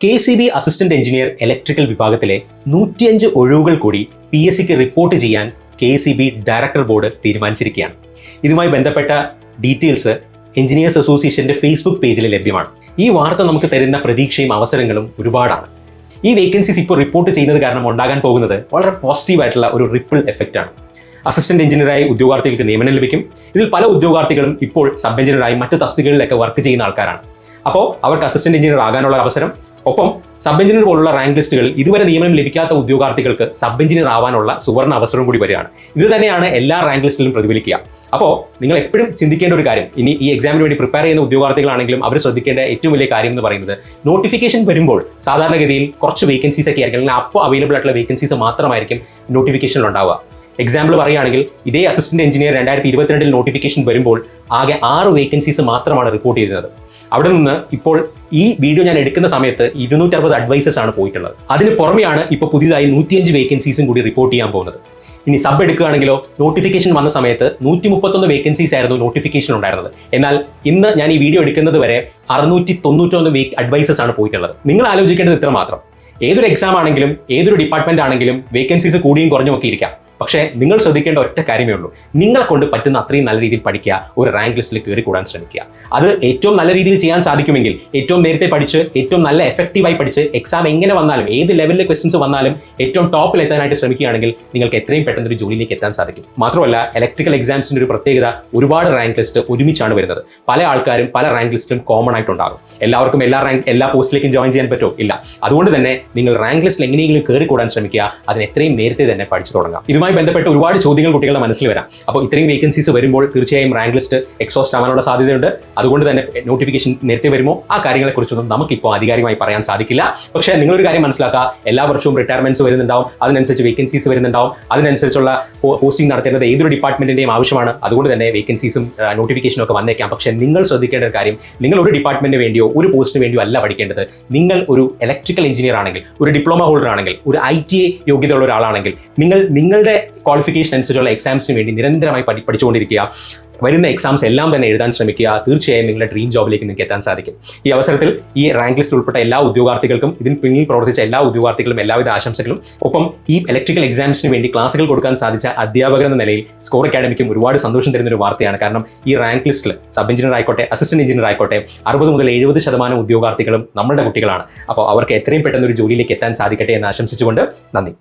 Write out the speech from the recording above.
KCB assistant engineer electrical വിഭാഗത്തിലെ 105 ഒഴിവുകൾ കൂടി PSCക്ക് റിപ്പോർട്ട് ചെയ്യാൻ KCB ഡയറക്ടർ ബോർഡ് തീരുമാനിച്ചിരിക്കുകയാണ്. ഇതുമായി ബന്ധപ്പെട്ട ഡീറ്റെയിൽസ് എഞ്ചിനീയേഴ്സ് അസോസിയേഷന്റെ ഫേസ്ബുക്ക് പേജിൽ ലഭ്യമാണ്. ഈ വാർത്ത നമുക്ക് തരുന്ന പ്രതീക്ഷയും അവസരങ്ങളും ഒരുപാടാണ്. ഈ വേക്കൻസീസ് ഇപ്പോൾ റിപ്പോർട്ട് ചെയ്യുന്നത് കാരണം ഉണ്ടാകാൻ പോകുന്നത് വളരെ പോസിറ്റീവായിട്ടുള്ള ഒരു റിപ്പിൾ എഫക്റ്റ് ആണ്. അസിസ്റ്റന്റ് എഞ്ചിനീയറായി ഉദ്യോഗാർത്ഥികൾക്ക് നിയമനം ലഭിക്കും. ഇതിൽ പല ഉദ്യോഗാർത്ഥികളും ഇപ്പോൾ സബ് എഞ്ചിനീയറായി മറ്റ് തസ്തികകളിലൊക്കെ വർക്ക് ചെയ്യുന്ന ആൾക്കാരാണ്. അപ്പോൾ അവർക്ക് അസിസ്റ്റന്റ് എഞ്ചിനീയർ ആകാനുള്ള അവസരം, ഒപ്പം സബ് എഞ്ചിനീയർ പോലുള്ള റാങ്ക് ലിസ്റ്റുകൾ ഇതുവരെ നിയമനം ലഭിക്കാത്ത ഉദ്യോഗാർത്ഥികൾക്ക് സബ് എഞ്ചിനീയർ ആവാനുള്ള സുവർണ്ണ അവസരവും കൂടി വരികയാണ്. ഇത് തന്നെയാണ് എല്ലാ റാങ്ക് ലിസ്റ്റിലും പ്രതിഫലിക്കുക. അപ്പോൾ നിങ്ങൾ എപ്പോഴും ചിന്തിക്കേണ്ട ഒരു കാര്യം, ഇനി ഈ എക്സാമിന് വേണ്ടി പ്രിപ്പയർ ചെയ്യുന്ന ഉദ്യോഗാർത്ഥികളാണെങ്കിലും അവർ ശ്രദ്ധിക്കേണ്ട ഏറ്റവും വലിയ കാര്യം എന്ന് പറയുന്നത്, നോട്ടിഫിക്കേഷൻ വരുമ്പോൾ സാധാരണഗതിയിൽ കുറച്ച് വേക്കൻസീസ് ഒക്കെ ആയിരിക്കും, അല്ലെങ്കിൽ അപ്പോൾ അവൈലബിൾ ആയിട്ടുള്ള വേക്കൻസീസ് മാത്രമായിരിക്കും നോട്ടിഫിക്കേഷനിൽ ഉണ്ടാവുക. എക്സാമ്പിൾ പറയുകയാണെങ്കിൽ, ഇതേ അസിസ്റ്റന്റ് എഞ്ചിനീയർ 2022 നോട്ടിഫിക്കേഷൻ വരുമ്പോൾ ആകെ 6 വേക്കൻസീസ് മാത്രമാണ് റിപ്പോർട്ട് ചെയ്തിരുന്നത്. അവിടെ നിന്ന് ഇപ്പോൾ ഈ വീഡിയോ ഞാൻ എടുക്കുന്ന സമയത്ത് 260 അഡ്വൈസസ് ആണ് പോയിട്ടുള്ളത്. അതിന് പുറമെയാണ് ഇപ്പോൾ പുതിയതായി 105 വേക്കൻസീസും കൂടി റിപ്പോർട്ട് ചെയ്യാൻ പോകുന്നത്. ഇനി സബ് എടുക്കുകയാണെങ്കിലോ, നോട്ടിഫിക്കേഷൻ വന്ന സമയത്ത് 131 വേക്കൻസീസ് ആയിരുന്നു നോട്ടിഫിക്കേഷൻ ഉണ്ടായിരുന്നത്. എന്നാൽ ഇന്ന് ഞാൻ ഈ വീഡിയോ എടുക്കുന്നത് വരെ 691 അഡ്വൈസസ് ആണ് പോയിട്ടുള്ളത്. നിങ്ങൾ ആലോചിക്കേണ്ടത് ഇത്ര മാത്രം. ഏതൊരു എക്സാം ആണെങ്കിലും ഏതൊരു ഡിപ്പാർട്ട്മെന്റ് ആണെങ്കിലും വേക്കൻസീസ് കൂടിയും കുറഞ്ഞും ഒക്കെ ഇരിക്കാം. പക്ഷേ നിങ്ങൾ ശ്രദ്ധിക്കേണ്ട ഒറ്റ കാര്യമേ ഉള്ളൂ, നിങ്ങളെ കൊണ്ട് പറ്റുന്ന അത്രയും നല്ല രീതിയിൽ പഠിക്കുക, ഒരു റാങ്ക് ലിസ്റ്റിൽ കയറി കൂടാൻ ശ്രമിക്കുക. അത് ഏറ്റവും നല്ല രീതിയിൽ ചെയ്യാൻ സാധിക്കുമെങ്കിൽ, ഏറ്റവും നേരത്തെ പഠിച്ച് ഏറ്റവും നല്ല എഫക്റ്റീവായി പഠിച്ച് എക്സാം എങ്ങനെ വന്നാലും ഏത് ലെവലിലെ ക്വസ്റ്റ്യൻസ് വന്നാലും ഏറ്റവും ടോപ്പിൽ എത്താനായിട്ട് ശ്രമിക്കുകയാണെങ്കിൽ നിങ്ങൾക്ക് എത്രയും പെട്ടെന്ന് ഒരു ജോലിയിലേക്ക് എത്താൻ സാധിക്കും. മാത്രമല്ല, ഇലക്ട്രിക്കൽ എക്സാംസിന്റെ ഒരു പ്രത്യേകത, ഒരുപാട് റാങ്ക് ലിസ്റ്റ് ഒരുമിച്ചാണ് വരുന്നത്. പല ആൾക്കാരും പല റാങ്ക് ലിസ്റ്റിലും കോമൺ ആയിട്ടുണ്ടാകും. എല്ലാവർക്കും എല്ലാ പോസ്റ്റിലേക്കും ജോയിൻ ചെയ്യാൻ പറ്റുമോ? ഇല്ല. അതുകൊണ്ട് തന്നെ നിങ്ങൾ റാങ്ക് ലിസ്റ്റിൽ എങ്ങനെയെങ്കിലും കയറി കൂടാൻ ശ്രമിക്കുക. അതിന് എത്രയും നേരത്തെ തന്നെ പഠിച്ചു തുടങ്ങാം. ഇതുമായി ബന്ധപ്പെട്ട് ഒരുപാട് ചോദ്യങ്ങൾ കുട്ടികളുടെ മനസ്സിൽ വരാം. അപ്പോൾ ഇത്രയും വേക്കൻസീസ് വരുമ്പോൾ തീർച്ചയായും റാങ്ക് ലിസ്റ്റ് എക്സോസ്റ്റ് ആവാനുള്ള സാധ്യതയുണ്ട്. അതുകൊണ്ട് തന്നെ നോട്ടിഫിക്കേഷൻ നേരത്തെ വരുമോ ആ കാര്യങ്ങളെക്കുറിച്ചൊന്നും നമുക്കിപ്പോൾ ആധികാരികമായി പറയാൻ സാധിക്കില്ല. പക്ഷേ നിങ്ങളൊരു കാര്യം മനസ്സിലാക്കുക, എല്ലാ വർഷവും റിട്ടയർമെന്റ്സ് വരുന്നുണ്ടാവും, അതിനനുസരിച്ച് വേക്കൻസീസ് വരുന്നുണ്ടാവും, അതിനനുസരിച്ചുള്ള പോസ്റ്റിംഗ് നടത്തേണ്ടത് ഏതൊരു ഡിപ്പാർട്ട്മെന്റിന്റെയും ആവശ്യമാണ്. അതുകൊണ്ട് തന്നെ വേക്കൻസീസും നോട്ടിഫിക്കേഷനും ഒക്കെ വന്നേക്കാം. പക്ഷേ നിങ്ങൾ ശ്രദ്ധിക്കേണ്ട ഒരു കാര്യം, നിങ്ങൾ ഒരു ഡിപ്പാർട്ട്മെന്റിന് വേണ്ടിയോ ഒരു പോസ്റ്റിന് വേണ്ടിയോ അല്ല പഠിക്കേണ്ടത്. നിങ്ങൾ ഒരു ഇലക്ട്രിക്കൽ എഞ്ചിനീയർ ആണെങ്കിൽ, ഒരു ഡിപ്ലോമ ഹോൾഡർ ആണെങ്കിൽ, ഒരു ITA യോഗ്യതയുള്ള ഒരാളാണെങ്കിൽ, നിങ്ങളുടെ ക്വാളിഫിക്കേഷൻ അനുസരിച്ചുള്ള എക്സാംസിന് വേണ്ടി നിരന്തരമായി പഠിച്ചുകൊണ്ടിരിക്കുക. വരുന്ന എക്സാംസ് എല്ലാം തന്നെ എഴുതാൻ ശ്രമിക്കുക. തീർച്ചയായും നിങ്ങളുടെ ഡ്രീം ജോബിലേക്ക് നിങ്ങൾക്ക് എത്താൻ സാധിക്കും. ഈ അവസരത്തിൽ ഈ റാങ്ക് ലിസ്റ്റ് ഉൾപ്പെട്ട എല്ലാ ഉദ്യോഗാർത്ഥികൾക്കും, ഇതിന് പിന്നിൽ പ്രവർത്തിച്ച എല്ലാ ഉദ്യോഗാർത്ഥികളും എല്ലാവിധ ആശംസകളും. ഒപ്പം ഈ ഇലക്ട്രിക്കൽ എക്സാംസിന് വേണ്ടി ക്ലാസുകൾ കൊടുക്കാൻ സാധിച്ച അധ്യാപകർ എന്ന നിലയിൽ സ്കോർ അക്കാഡമിക്കും ഒരുപാട് സന്തോഷം തരുന്ന ഒരു വാർത്തയാണ്. കാരണം ഈ റാങ്ക് ലിസ്റ്റിൽ സബ് എഞ്ചിനീയർ ആയിക്കോട്ടെ, അസിസ്റ്റന്റ് എഞ്ചിനീയർ ആയിക്കോട്ടെ, 60 മുതൽ 70% ഉദ്യോഗാർത്ഥികളും നമ്മുടെ കുട്ടികളാണ്. അപ്പോൾ അവർക്ക് എത്രയും പെട്ടെന്ന് ഒരു ജോലിയിലേക്ക് എത്താൻ സാധിക്കട്ടെ എന്ന് ആശംസിച്ചുകൊണ്ട് നന്ദി.